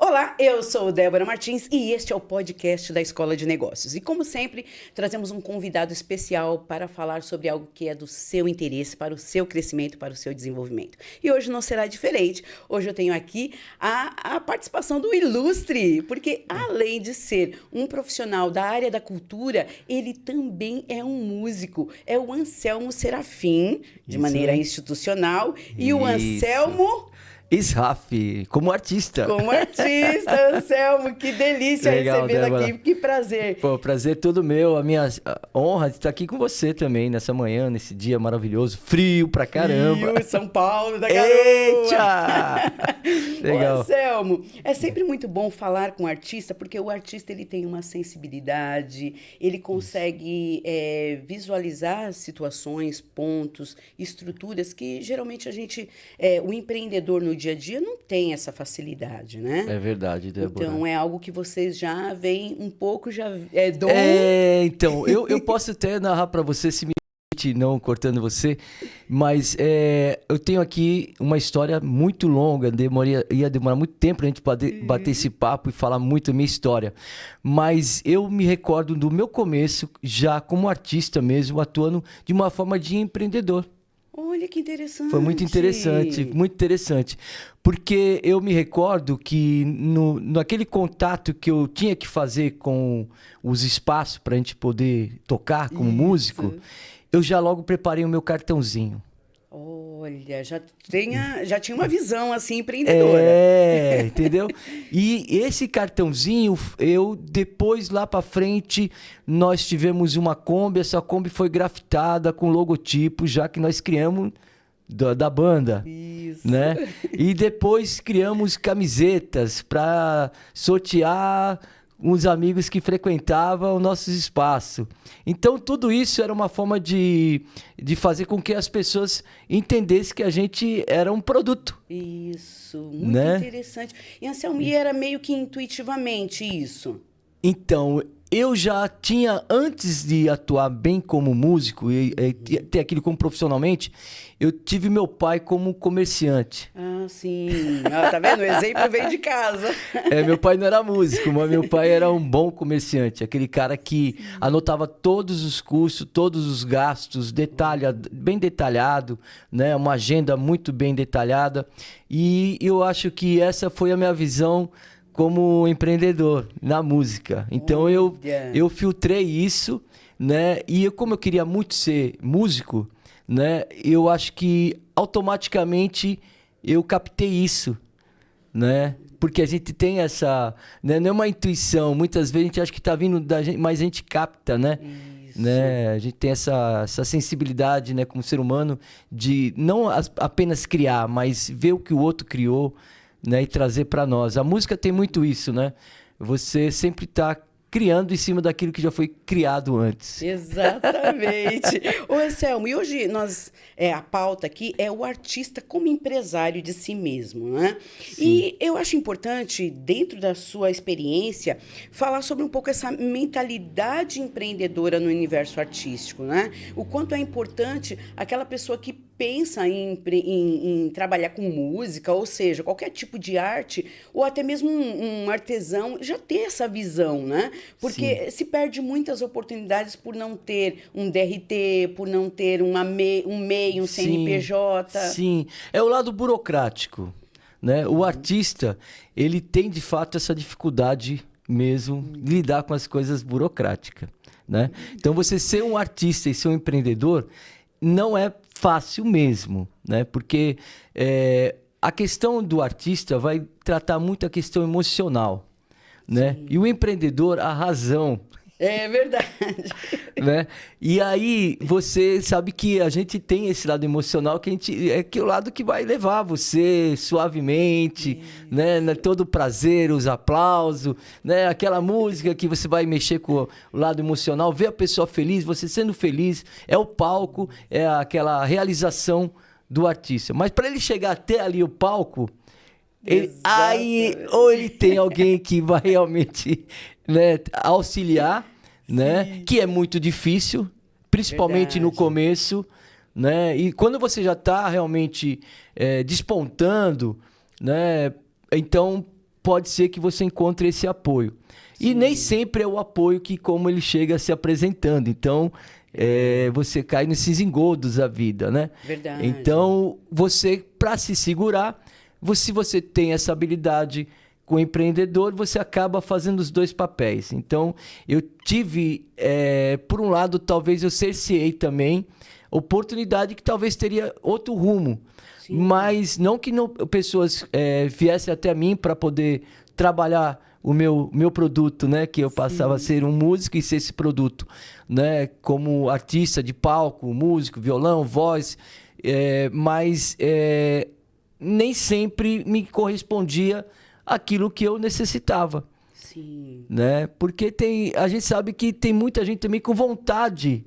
Olá, eu sou Débora Martins e este é o podcast da Escola de Negócios. E como sempre, trazemos um convidado especial para falar sobre algo que é do seu interesse, para o seu crescimento, para o seu desenvolvimento. E hoje não será diferente. Hoje eu tenho aqui a participação do Ilustre, porque além de ser um profissional da área da cultura, ele também é um músico. É o Anselmo Serafim, de maneira institucional, e o Anselmo... Israf, como artista. Como artista, Anselmo, que delícia recebê-lo aqui, que prazer. Pô, prazer todo meu, a minha honra de estar aqui com você também nessa manhã, nesse dia maravilhoso, frio pra caramba. Frio, São Paulo da garoa. Eita! Legal. Ô, Anselmo, é sempre muito bom falar com o artista, porque o artista ele tem uma sensibilidade, ele consegue visualizar situações, pontos, estruturas que geralmente o empreendedor no dia a dia não tem essa facilidade, né? É verdade, Débora. Então, é algo que vocês já veem um pouco, já é dom. Então, eu posso até narrar para você, se me permite, não cortando você, mas eu tenho aqui uma história muito longa, ia demorar muito tempo para a gente bater esse papo e falar muito da minha história, mas eu me recordo do meu começo, já como artista mesmo, atuando de uma forma de empreendedor. Olha que interessante. Foi muito interessante, porque eu me recordo que naquele contato que eu tinha que fazer com os espaços para a gente poder tocar como músico, eu já logo preparei o meu cartãozinho. Olha, já tinha uma visão assim empreendedora. Entendeu? E esse cartãozinho, depois lá pra frente, nós tivemos uma Kombi, essa Kombi foi grafitada com logotipo, já que nós criamos da banda. Isso. Né? E depois criamos camisetas para sortear uns amigos que frequentavam o nosso espaço. Então, tudo isso era uma forma de fazer com que as pessoas entendessem que a gente era um produto. Isso, muito interessante. E, Anselmo, era meio que intuitivamente isso? Então, eu já tinha, antes de atuar bem como músico e ter aquilo como profissionalmente, eu tive meu pai como comerciante. Ah, sim. Tá vendo? O exemplo vem de casa. Meu pai não era músico, mas meu pai era um bom comerciante. Aquele cara que anotava todos os custos, todos os gastos, bem detalhado, né? Uma agenda muito bem detalhada. E eu acho que essa foi a minha visão como empreendedor na música. Então eu filtrei isso, né? E como eu queria muito ser músico, né? Eu acho que automaticamente eu captei isso, né? Porque a gente tem essa, né? Não é uma intuição, muitas vezes a gente acha que está vindo da gente, mas a gente capta, né? Né? A gente tem essa sensibilidade, né, como ser humano, de não apenas criar, mas ver o que o outro criou, né, e trazer para nós. A música tem muito isso, né? Você sempre está criando em cima daquilo que já foi criado antes. Exatamente. Ô, Anselmo, e hoje a pauta aqui é o artista como empresário de si mesmo, né? Sim. E eu acho importante, dentro da sua experiência, falar sobre um pouco essa mentalidade empreendedora no universo artístico, né? O quanto é importante aquela pessoa que pensa em trabalhar com música, ou seja, qualquer tipo de arte, ou até mesmo um artesão, já ter essa visão, né? Porque se perde muitas oportunidades por não ter um DRT, por não ter um MEI, um CNPJ. Sim, é o lado burocrático, né? O artista, ele tem de fato essa dificuldade mesmo de lidar com as coisas burocráticas, né? Então você ser um artista e ser um empreendedor não é fácil mesmo, né? Porque a questão do artista vai tratar muito a questão emocional, né? E o empreendedor, a razão. É verdade. Né? E aí você sabe que a gente tem esse lado emocional que é o lado que vai levar você suavemente, né? Todo o prazer, os aplausos, né? Aquela música que você vai mexer com o lado emocional, ver a pessoa feliz, você sendo feliz, é o palco, é aquela realização do artista. Mas para ele chegar até ali o palco, ou ele tem alguém que vai realmente, né, auxiliar, né, que é muito difícil, principalmente no começo, né, e quando você já está realmente despontando, né, então pode ser que você encontre esse apoio. E nem sempre é o apoio que como ele chega se apresentando. Então, você cai nesses engodos da vida, né? Verdade. Então, você, para se segurar, se você tem essa habilidade com o empreendedor, você acaba fazendo os dois papéis. Então, eu tive, por um lado, talvez eu cerceei também oportunidade que talvez teria outro rumo. Sim. Mas não que pessoas viessem até mim para poder trabalhar o meu produto, né? Que eu passava a ser um músico e ser esse produto, né? Como artista de palco, músico, violão, voz, mas nem sempre me correspondia aquilo que eu necessitava. Sim. Né? Porque a gente sabe que tem muita gente também com vontade,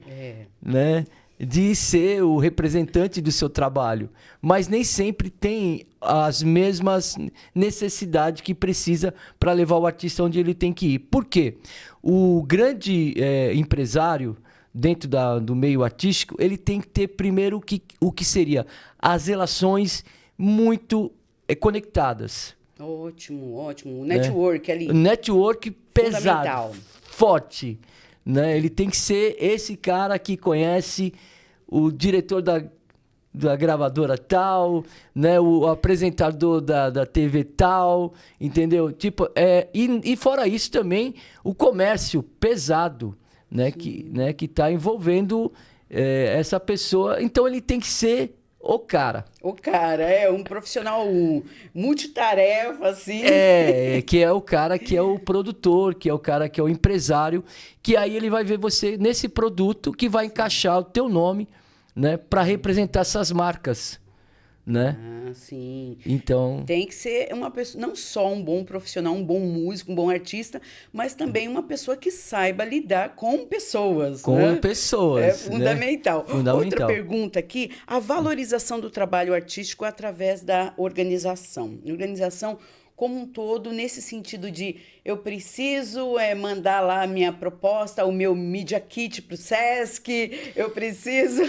né? De ser o representante do seu trabalho, mas nem sempre tem as mesmas necessidades que precisa para levar o artista onde ele tem que ir. Por quê? O grande empresário dentro do meio artístico, ele tem que ter primeiro o que seria as relações muito conectadas. Ótimo, ótimo. O network ali. Network pesado, forte. Né? Ele tem que ser esse cara que conhece o diretor da gravadora tal, né? O apresentador da TV tal, entendeu? Tipo, e fora isso também, o comércio pesado, né? Que tá envolvendo essa pessoa. Então, ele tem que ser o cara. O cara, um profissional multitarefa, assim. Que é o cara que é o produtor, que é o cara que é o empresário, que aí ele vai ver você nesse produto que vai encaixar o teu nome, né, para representar essas marcas, né? Sim. Então, tem que ser uma pessoa, não só um bom profissional, um bom músico, um bom artista, mas também uma pessoa que saiba lidar com pessoas. Com né? pessoas. É fundamental. Né? Fundamental. Outra pergunta aqui, a valorização do trabalho artístico através da organização. Organização como um todo, nesse sentido de eu preciso mandar lá a minha proposta, o meu Media Kit para o Sesc, eu preciso...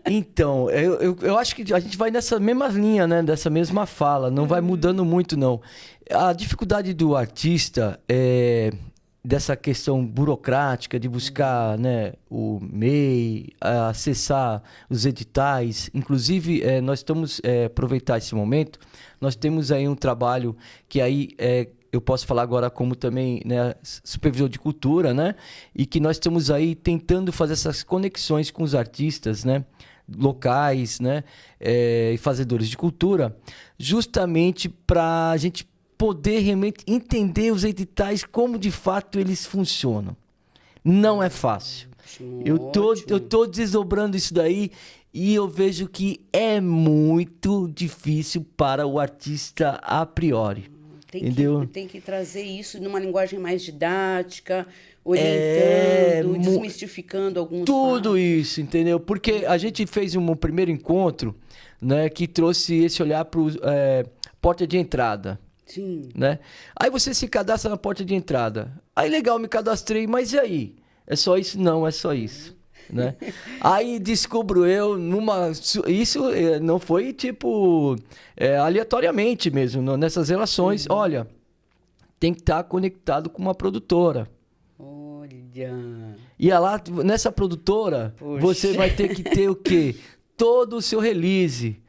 Então, eu acho que a gente vai nessa mesma linha, né? Dessa mesma fala, não vai mudando muito, não. A dificuldade do artista dessa questão burocrática de buscar, né, o MEI, acessar os editais. Inclusive, nós estamos aproveitar esse momento, nós temos aí um trabalho que aí eu posso falar agora como também, né, supervisor de cultura, né? E que nós estamos aí tentando fazer essas conexões com os artistas, né? Locais, né? E fazedores de cultura, justamente para a gente poder realmente entender os editais, como de fato eles funcionam. Não é fácil. Eu tô desdobrando isso daí e eu vejo que é muito difícil para o artista a priori. Entendeu? Tem que trazer isso numa linguagem mais didática, orientando, desmistificando alguns tudo fatos. Isso, entendeu? Porque a gente fez um primeiro encontro, né, que trouxe esse olhar para porta de entrada. Sim. Né? Aí você se cadastra na porta de entrada. Aí legal, me cadastrei, mas e aí? É só isso? Não, é só isso. Né? Aí descubro eu isso não foi tipo aleatoriamente mesmo, nessas relações. Olha, tem que estar conectado com uma produtora. Olha. E lá nessa produtora, você vai ter que ter o quê? Todo o seu release,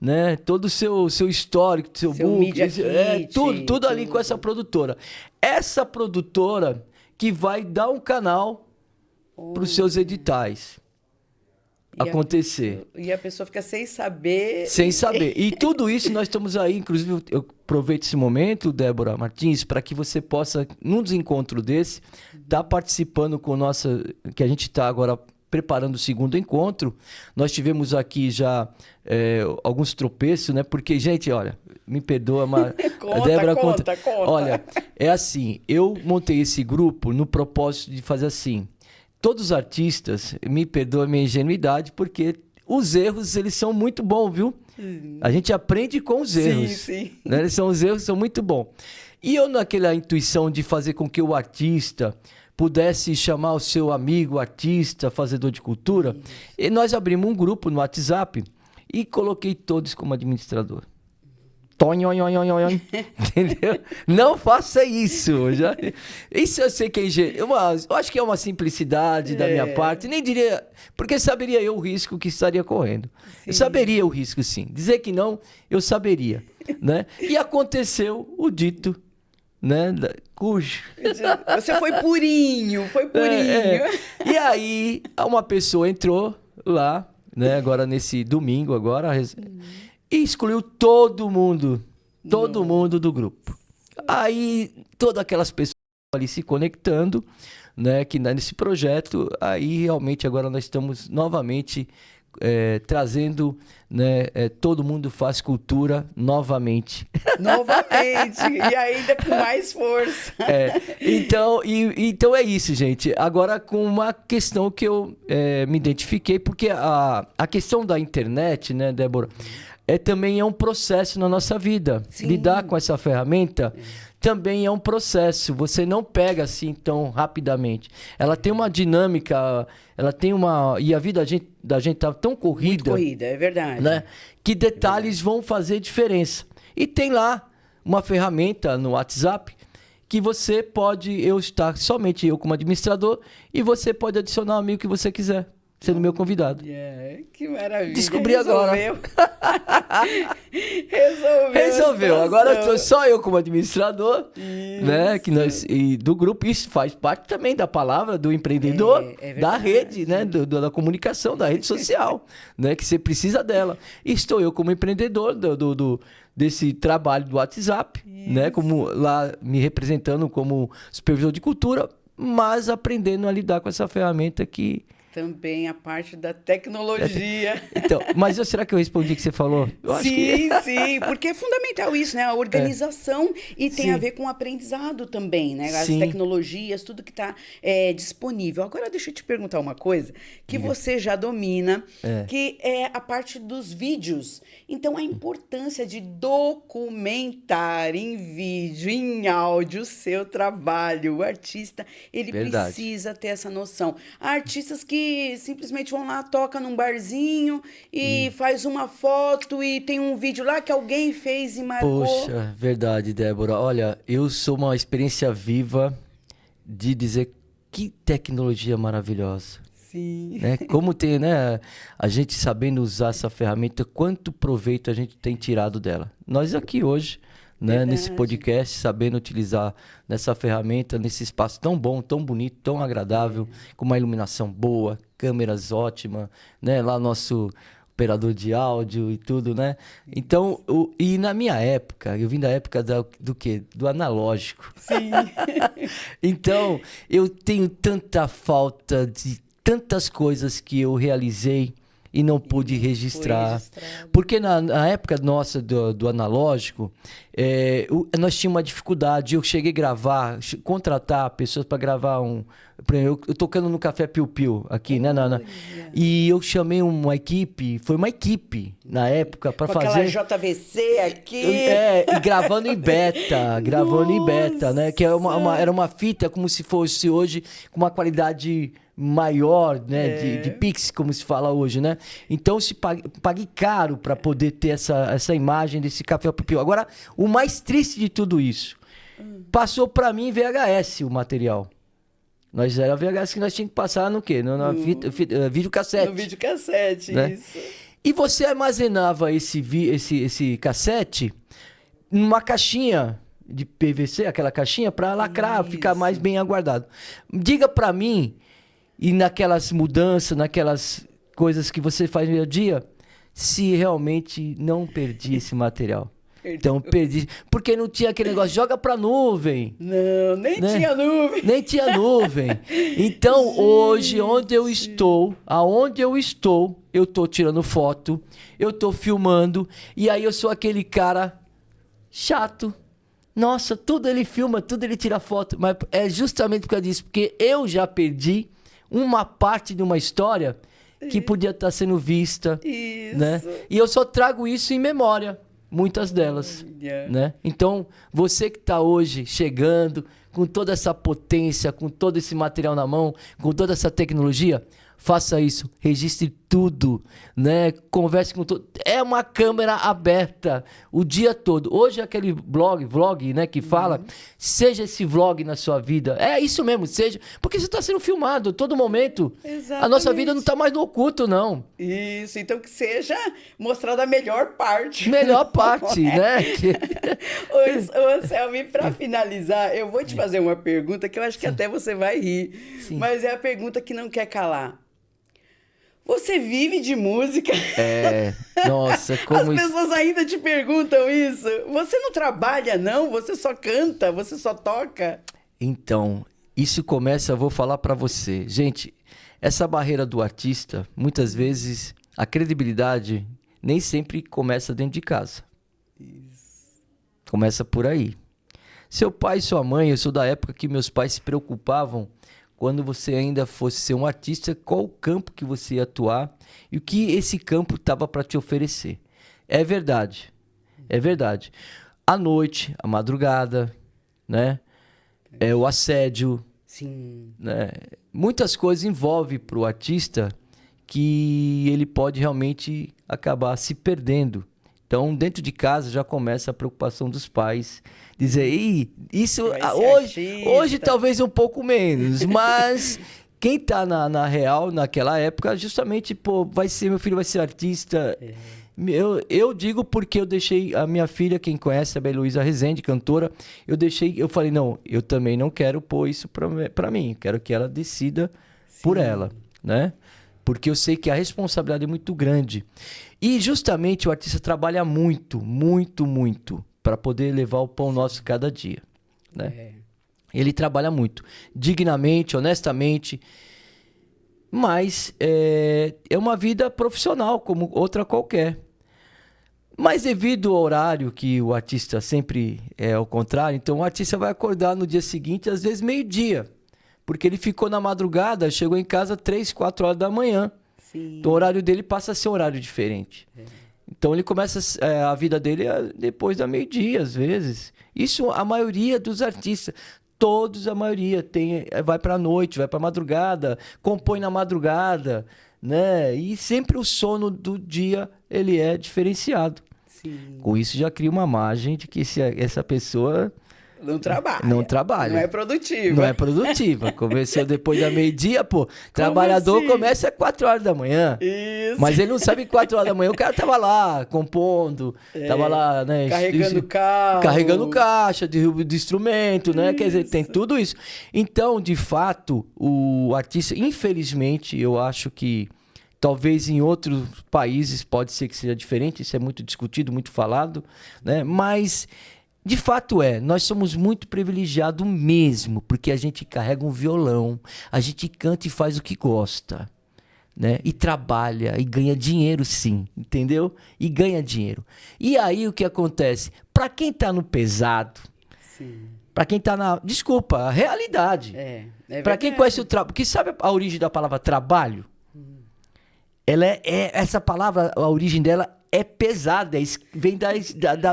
né? Todo o seu histórico, seu book, Media Kit, tudo ali com essa produtora. Essa produtora que vai dar um canal para os seus editais acontecer. E a pessoa fica sem saber. Sem saber. E tudo isso nós estamos aí, inclusive eu aproveito esse momento, Débora Martins, para que você possa, num desencontro desse, estar participando com que a gente está agora preparando o segundo encontro. Nós tivemos aqui já alguns tropeços, né? Porque, gente, olha, me perdoa, mas... Débora, conta. Olha, é assim, eu montei esse grupo no propósito de fazer assim. Todos os artistas, me perdoa a minha ingenuidade, porque os erros, eles são muito bons, viu? A gente aprende com os erros. Sim. Né? Os erros são muito bons. E eu, naquela intuição de fazer com que o artista pudesse chamar o seu amigo artista, fazedor de cultura, e nós abrimos um grupo no WhatsApp e coloquei todos como administrador. Entendeu? Não faça isso. Isso eu sei que é eu acho que é uma simplicidade da minha parte. Nem diria... Porque saberia eu o risco que estaria correndo. Sim. Eu saberia o risco, sim. Dizer que não, eu saberia. Né? E aconteceu o dito, né? Cujo. Você foi purinho, foi purinho. E aí, uma pessoa entrou lá, né? Agora nesse domingo, e excluiu todo mundo do grupo. Aí, todas aquelas pessoas ali se conectando, né? Que nesse projeto, aí realmente agora nós estamos novamente trazendo, né, todo mundo faz cultura novamente. Novamente, e ainda com mais força. Então é isso, gente. Agora com uma questão que eu me identifiquei, porque a questão da internet, né, Débora, também é um processo na nossa vida. Sim. Lidar com essa ferramenta também é um processo. Você não pega assim tão rapidamente. Ela tem uma dinâmica, e a vida da gente tá tão corrida. Muito corrida, é verdade. Né? Que detalhes vão fazer diferença. E tem lá uma ferramenta no WhatsApp que você pode, somente eu como administrador, e você pode adicionar um amigo que você quiser, sendo meu convidado. Que maravilha. Descobri agora. Resolveu. Agora só eu como administrador, né? E do grupo. Isso faz parte também da palavra do empreendedor, da rede, né? Da comunicação, da rede social, né? Que você precisa dela. E estou eu como empreendedor desse trabalho do WhatsApp, né? Como lá me representando como supervisor de cultura, mas aprendendo a lidar com essa ferramenta que... Também a parte da tecnologia. Então, mas será que eu respondi o que você falou? Sim, porque é fundamental isso, né? A organização e tem a ver com o aprendizado também, né? As tecnologias, tudo que está disponível. Agora, deixa eu te perguntar uma coisa que você já domina, que é a parte dos vídeos. Então, a importância de documentar em vídeo, em áudio, o seu trabalho. O artista, ele precisa ter essa noção. Há artistas que simplesmente vão lá, toca num barzinho e faz uma foto e tem um vídeo lá que alguém fez e marcou. Poxa, verdade, Débora. Olha, eu sou uma experiência viva de dizer que tecnologia maravilhosa. Sim. Né? Como tem, né? A gente sabendo usar essa ferramenta, quanto proveito a gente tem tirado dela. Nós aqui hoje, né, nesse podcast, sabendo utilizar nessa ferramenta, nesse espaço tão bom, tão bonito, tão agradável, com uma iluminação boa, câmeras ótimas, né, lá nosso operador de áudio e tudo, né? Então, e na minha época, eu vim da época do quê? Do analógico. Sim. Então, eu tenho tanta falta de tantas coisas que eu realizei e não pude registrar. Porque na época nossa do analógico, nós tínhamos uma dificuldade. Eu cheguei a gravar, contratar pessoas para gravar por exemplo, eu tocando no Café Piu Piu aqui, né? E eu chamei uma equipe, foi uma equipe na época para fazer. Aquela JVC aqui. E gravando em beta, né? Que era uma fita como se fosse hoje, com uma qualidade maior, né, de Pix, como se fala hoje, né? Então, paguei caro para poder ter essa imagem desse Café Piu Piu. Agora, o mais triste de tudo isso, passou para mim VHS o material. Era VHS que nós tínhamos que passar no quê? Videocassete. No videocassete, né? Isso. E você armazenava esse cassete numa caixinha de PVC, aquela caixinha, para lacrar, ficar mais bem aguardado. Diga para mim, e naquelas mudanças, naquelas coisas que você faz no dia a dia, se realmente não perdi esse material. Então, perdi. Porque não tinha aquele negócio, joga pra nuvem. Não, nem tinha nuvem. Nem tinha nuvem. Então, hoje, aonde eu estou, eu tô tirando foto, eu tô filmando, e aí eu sou aquele cara chato. Nossa, tudo ele filma, tudo ele tira foto. Mas é justamente por causa disso, porque eu já perdi uma parte de uma história que podia estar sendo vista. Isso. Né? E eu só trago isso em memória. Muitas delas, né? Então, você que está hoje chegando, com toda essa potência, com todo esse material na mão, com toda essa tecnologia, faça isso, registre tudo, né? Converse com todo. É uma câmera aberta o dia todo. Hoje aquele vlog, né, que fala, seja esse vlog na sua vida. É isso mesmo, seja, porque você está sendo filmado a todo momento. Exatamente. A nossa vida não está mais no oculto, não. Isso, então que seja mostrada a melhor parte. Melhor parte, né? Ô, Anselmo, para finalizar, eu vou te fazer uma pergunta que eu acho que até você vai rir. Sim. Mas é a pergunta que não quer calar. Você vive de música? Nossa, como As pessoas ainda te perguntam isso. Você não trabalha, não? Você só canta? Você só toca? Então, isso começa, eu vou falar pra você. Gente, essa barreira do artista, muitas vezes, a credibilidade nem sempre começa dentro de casa. Isso. Começa por aí. Seu pai e sua mãe, eu sou da época que meus pais se preocupavam quando você ainda fosse ser um artista, qual o campo que você ia atuar e o que esse campo estava para te oferecer. É verdade. É verdade. À noite, à madrugada, né? O assédio. Sim. Né? Muitas coisas envolvem para o artista que ele pode realmente acabar se perdendo. Então, dentro de casa já começa a preocupação dos pais. Dizer, isso hoje talvez um pouco menos, mas quem tá na real, naquela época, justamente, pô, meu filho vai ser artista. Eu digo porque eu deixei a minha filha, quem conhece, a Beluísa Rezende, cantora, eu falei, não, eu também não quero pôr isso pra mim, quero que ela decida por ela, né? Porque eu sei que a responsabilidade é muito grande. E justamente o artista trabalha muito, muito, muito para poder levar o pão nosso cada dia, né? Ele trabalha muito, dignamente, honestamente, mas é uma vida profissional como outra qualquer. Mas devido ao horário que o artista sempre é ao contrário, então o artista vai acordar no dia seguinte, às vezes meio-dia, porque ele ficou na madrugada, chegou em casa 3, 4 horas da manhã. Sim. Então o horário dele passa a ser um horário diferente. Então ele começa a vida dele depois da meio-dia, às vezes. Isso a maioria dos artistas, todos a maioria vai para a noite, vai para a madrugada, compõe na madrugada, né? E sempre o sono do dia ele é diferenciado. Sim. Com isso já cria uma margem de que essa pessoa não trabalha. Não trabalha. Não é produtiva. Não é produtiva. Começou depois da meio-dia, pô. Trabalhador assim? Começa às 4 horas da manhã. Isso. Mas ele não sabe que 4 horas da manhã o cara tava lá compondo, tava lá, né? Carregando carro. Carregando caixa de instrumento, né? Quer dizer, tem tudo isso. Então, de fato, o artista, infelizmente, eu acho que talvez em outros países pode ser que seja diferente, isso é muito discutido, muito falado, né? Mas de fato nós somos muito privilegiados mesmo, porque a gente carrega um violão, a gente canta e faz o que gosta, né? E trabalha e ganha dinheiro sim, entendeu? E ganha dinheiro. E aí o que acontece? Para quem tá no pesado, para quem tá desculpa, a realidade. Para quem conhece o trabalho, porque sabe a origem da palavra trabalho? Ela essa palavra, a origem dela é pesada, vem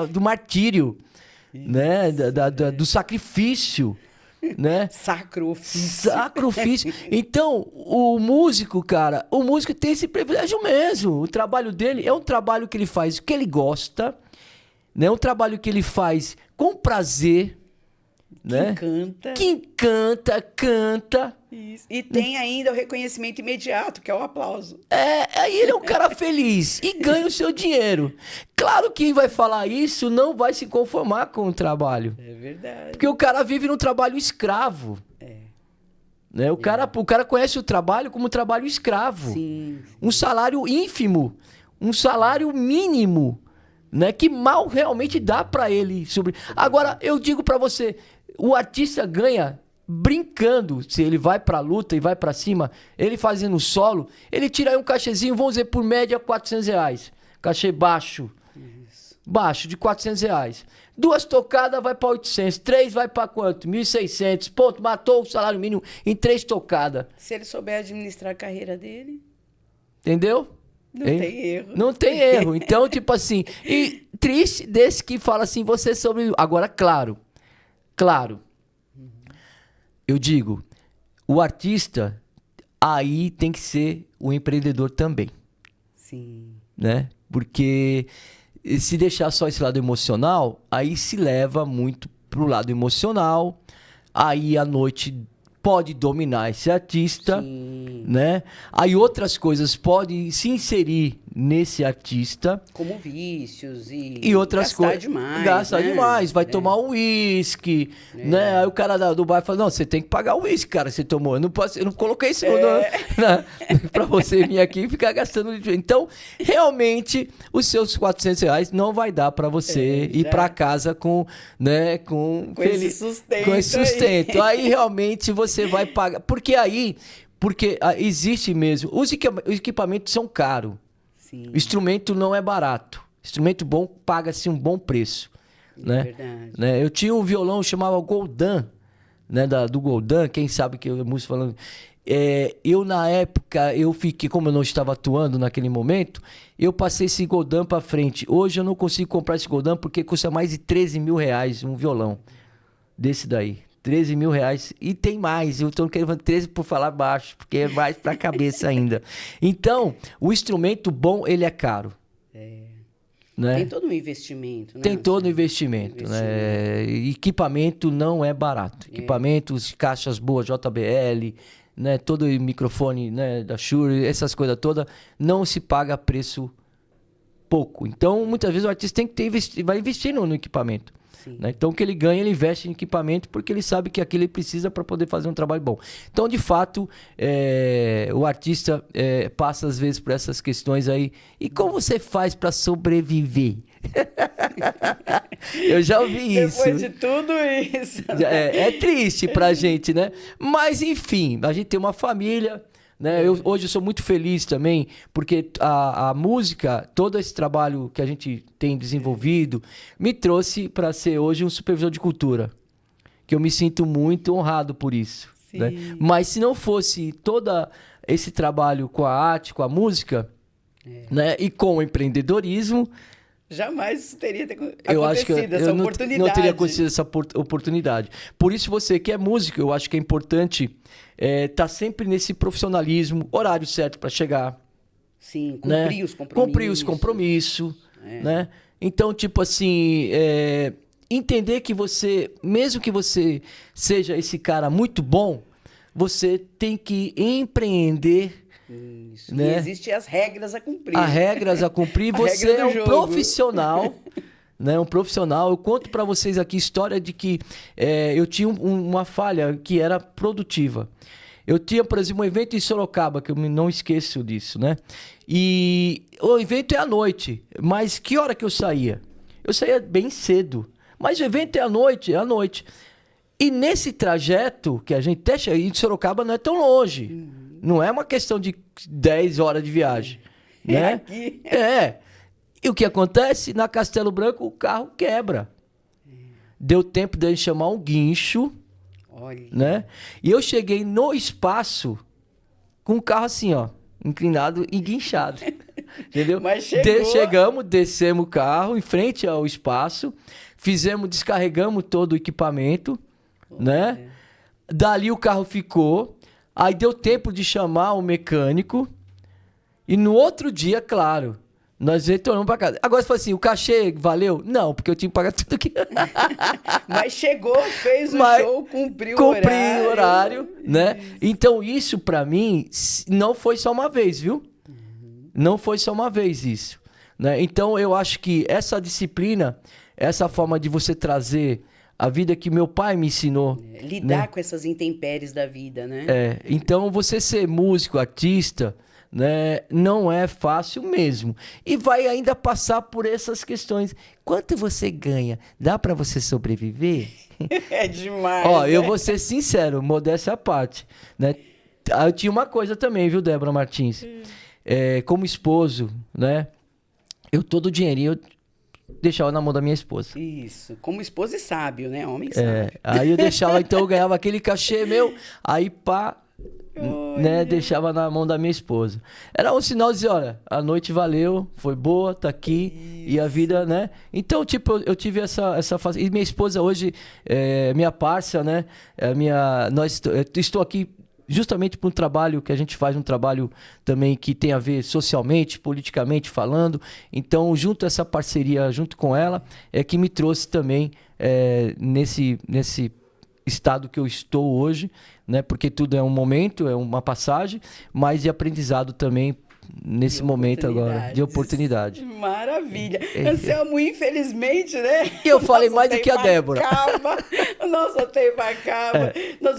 do martírio. Isso, né? Do sacrifício, né? Sacrifício. Então, o músico, cara, tem esse privilégio mesmo. O trabalho dele é um trabalho que ele faz o que ele gosta, né? Um trabalho que ele faz com prazer, né? Quem canta. Isso. E tem ainda o reconhecimento imediato, que é o aplauso. Aí ele é um cara feliz e ganha o seu dinheiro. Claro que quem vai falar isso não vai se conformar com o trabalho. É verdade. Porque o cara vive num trabalho escravo. Né? O cara conhece o trabalho como trabalho escravo. Sim. Um salário ínfimo, um salário mínimo, né? Que mal realmente dá para ele. Agora, eu digo para você, o artista ganha brincando. Se ele vai pra luta e vai pra cima, ele fazendo solo, ele tira aí um cachezinho, vamos dizer, por média, R$400. Cachê baixo. Isso. Baixo, de R$400. 2 tocadas vai pra 800. 3 vai pra quanto? 1.600. Ponto, matou o salário mínimo em 3 tocadas. Se ele souber administrar a carreira dele... Entendeu? Não tem erro. Não tem erro. Então, tipo assim... E triste desse que fala assim, você sobre... Agora, claro. eu digo, o artista aí tem que ser o empreendedor também, Sim. né? Porque se deixar só esse lado emocional, aí se leva muito pro lado emocional, aí a noite pode dominar esse artista, Sim. né? Aí outras coisas podem se inserir nesse artista. Como vícios E outras gastar coisas. demais, Gasta né? demais, vai tomar um uísque, né? Aí o cara do bar fala: não, você tem que pagar o uísque, cara, você tomou. Eu não coloquei isso pra você vir aqui e ficar gastando. Então, realmente, os seus R$ 400 não vai dar pra você ir pra casa com, né, com esse sustento. Com esse sustento. Aí realmente você vai pagar. Porque existe mesmo. Os equipamentos são caros. Sim. O instrumento não é barato. Instrumento bom paga-se um bom preço. Né? Verdade. Né? Eu tinha um violão chamado Goldan, né? Do Goldan, quem sabe que eu músico falando. Eu, na época, eu fiquei, como eu não estava atuando naquele momento, eu passei esse Goldan para frente. Hoje eu não consigo comprar esse Goldan porque custa mais de R$ 13.000 um violão desse daí. R$ 13.000. E tem mais. Eu estou querendo 13 por falar baixo, porque é mais para a cabeça ainda. Então, o instrumento bom, ele é caro. Né? Tem todo um investimento, né? Tem todo um investimento. Né? Equipamento não é barato. Equipamentos, caixas boas, JBL, né? Todo o microfone, né? Da Shure, essas coisas todas, não se paga preço pouco. Então, muitas vezes o artista tem que vai investir no equipamento. Né? Então, o que ele ganha, ele investe em equipamento porque ele sabe que aquilo ele precisa para poder fazer um trabalho bom. Então, de fato, o artista passa às vezes por essas questões aí. E como você faz para sobreviver? Eu já ouvi isso. Depois de tudo isso. É triste pra gente, né? Mas, enfim, a gente tem uma família... Né? Hoje eu sou muito feliz também, porque a música, todo esse trabalho que a gente tem desenvolvido, me trouxe para ser hoje um supervisor de cultura. Que eu me sinto muito honrado por isso. Né? Mas se não fosse todo esse trabalho com a arte, com a música, né? E com o empreendedorismo... Jamais teria acontecido eu acho que essa oportunidade. Não teria acontecido essa oportunidade. Por isso, você que é músico, eu acho que é importante estar sempre nesse profissionalismo, horário certo para chegar. Sim, né? cumprir os compromissos. Né? Então, tipo assim, entender que você, mesmo que você seja esse cara muito bom, você tem que empreender. Isso. Né? E existem as regras a cumprir. As regras a cumprir. Você é um profissional, né? Um profissional. Eu conto para vocês aqui a história de que eu tinha uma falha que era produtiva. Eu tinha, por exemplo, um evento em Sorocaba, que eu não esqueço disso, né? E o evento é à noite. Mas que hora que eu saía? Eu saía bem cedo. Mas o evento é à noite, E nesse trajeto que a gente até chega em Sorocaba não é tão longe. Não é uma questão de 10 horas de viagem. Né? E o que acontece? Na Castelo Branco o carro quebra. Deu tempo de a gente chamar um guincho. Olha. Né? E eu cheguei no espaço com o carro assim, ó, inclinado e guinchado. Entendeu? Mas chegou. Chegamos, descemos o carro em frente ao espaço, descarregamos todo o equipamento, né? Dali o carro ficou. Aí deu tempo de chamar o mecânico. E no outro dia, claro, nós retornamos para casa. Agora você fala assim, o cachê valeu? Não, porque eu tinha que pagar tudo aqui. Mas chegou, fez o show, cumpriu o horário. Né? Então isso para mim não foi só uma vez, viu? Não foi só uma vez isso. Né? Então eu acho que essa disciplina, essa forma de você trazer... A vida que meu pai me ensinou. Lidar, né? Com essas intempéries da vida, né? Então você ser músico, artista, né, não é fácil mesmo. E vai ainda passar por essas questões. Quanto você ganha? Dá para você sobreviver? É demais. Eu vou ser sincero, modéstia à parte. Né? Eu tinha uma coisa também, viu, Débora Martins? Como esposo, né? Eu todo o dinheirinho... deixava na mão da minha esposa. Isso. Como esposa e sábio, né? Homem sábio. Aí eu deixava, então eu ganhava aquele cachê meu, aí pá, né, deixava na mão da minha esposa. Era um sinal de dizer, olha, a noite valeu, foi boa, tá aqui, e a vida, né? Então, tipo, eu tive essa fase. E minha esposa hoje é minha parça, né? Eu estou aqui justamente para um trabalho que a gente faz, um trabalho também que tem a ver socialmente, politicamente falando. Então, essa parceria junto com ela é que me trouxe também nesse estado que eu estou hoje, né? Porque tudo é um momento, é uma passagem, mas de aprendizado também nesse momento agora, de oportunidade. Maravilha. Anselmo, infelizmente, né? Eu falei mais do que a Débora. O nosso tempo acaba. Nós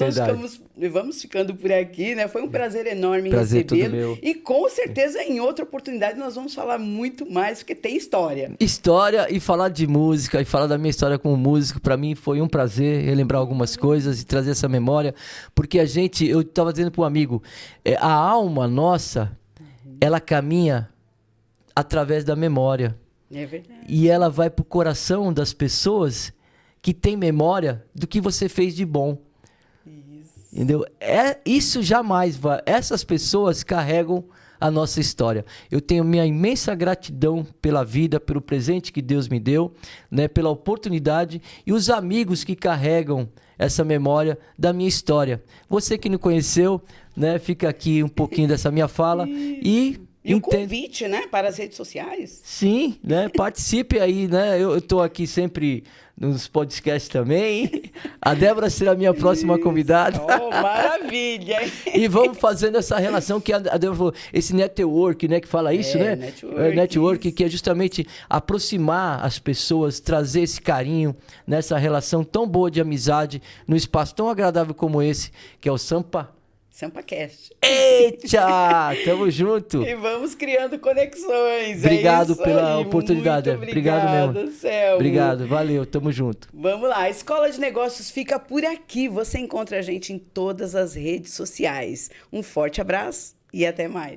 vamos ficando por aqui, né? Foi um prazer enorme recebê-lo. E com certeza, em outra oportunidade, nós vamos falar muito mais, porque tem história. História e falar de música, e falar da minha história como músico, para mim foi um prazer relembrar algumas coisas e trazer essa memória, porque eu estava dizendo para um amigo, a alma nossa, ela caminha através da memória. É verdade. E ela vai pro coração das pessoas que têm memória do que você fez de bom. Isso. Entendeu? Isso jamais vai. Essas pessoas carregam a nossa história. Eu tenho minha imensa gratidão pela vida, pelo presente que Deus me deu, né, pela oportunidade e os amigos que carregam essa memória da minha história. Você que não conheceu, né, fica aqui um pouquinho dessa minha fala e o convite, né, para as redes sociais. Sim, né, participe aí, né, eu estou aqui sempre nos podcasts também. A Débora será a minha próxima convidada. Oh, maravilha! E vamos fazendo essa relação que a Débora falou, esse network, né, que fala isso, né? Network, que é justamente aproximar as pessoas, trazer esse carinho nessa relação tão boa de amizade, num espaço tão agradável como esse, que é o SampaCast. Eita! Tamo junto. E vamos criando conexões. Obrigado pela oportunidade. Muito obrigado mesmo. Selmo. Obrigado, valeu, tamo junto. Vamos lá, a Escola de Negócios fica por aqui. Você encontra a gente em todas as redes sociais. Um forte abraço e até mais.